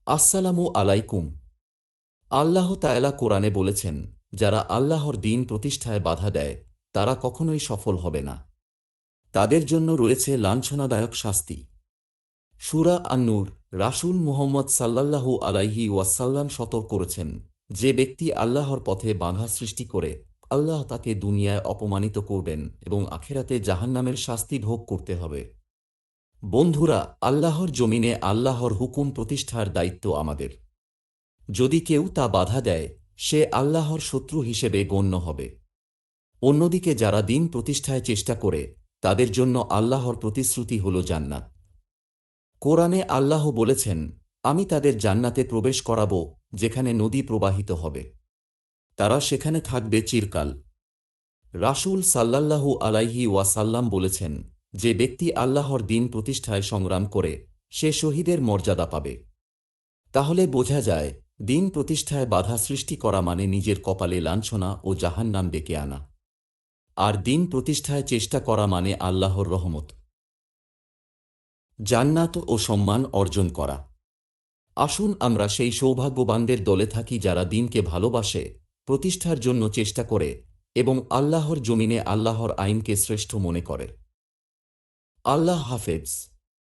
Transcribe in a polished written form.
আসসালামু আলাইকুম। আল্লাহ তাআলা কোরআনে বলেছেন, যারা আল্লাহর দ্বীন প্রতিষ্ঠায় বাধা দেয় তারা কখনোই সফল হবে না। তাদের জন্য রয়েছে লাঞ্ছনাদায়ক শাস্তি। সূরা আন-নূর। রাসূল মুহাম্মদ সাল্লাল্লাহু আলাইহি ওয়াসাল্লাম সতর্ক করেছেন, যে ব্যক্তি আল্লাহর পথে বাধা সৃষ্টি করে, আল্লাহ তাকে দুনিয়ায় অপমানিত করবেন এবং আখিরাতে জাহান্নামের শাস্তি ভোগ করতে হবে। বন্ধুরা, আল্লাহর জমিনে আল্লাহর হুকুম প্রতিষ্ঠার দায়িত্ব আমাদের। যদি কেউ তা বাধা দেয়, সে আল্লাহর শত্রু হিসেবে গণ্য হবে। অন্যদিকে যারা দ্বীন প্রতিষ্ঠায় চেষ্টা করে, তাদের জন্য আল্লাহর প্রতিশ্রুতি হল জান্নাত। কোরআনে আল্লাহ বলেছেন, আমি তাদের জান্নাতে প্রবেশ করাব, যেখানে নদী প্রবাহিত হবে। তারা সেখানে থাকবে চিরকাল। রাসূল সাল্লাল্লাহু আলাইহি ওয়াসাল্লাম বলেছেন, যে ব্যক্তি আল্লাহর দ্বীন প্রতিষ্ঠায় সংগ্রাম করে, সে শহীদের মর্যাদা পাবে। তাহলে বোঝা যায়, দ্বীন প্রতিষ্ঠায় বাধা সৃষ্টি করা মানে নিজের কপালে লাঞ্ছনা ও জাহান্নাম ডেকে আনা। আর দ্বীন প্রতিষ্ঠায় চেষ্টা করা মানে আল্লাহর রহমত, জান্নাত ও সম্মান অর্জন করা। আসুন আমরা সেই সৌভাগ্যবানদের দলে থাকি যারা দ্বীনকে ভালোবাসে, প্রতিষ্ঠার জন্য চেষ্টা করে এবং আল্লাহর জমিনে আল্লাহর আইনকে শ্রেষ্ঠ মনে করে। আল্লাহ হাফেজ।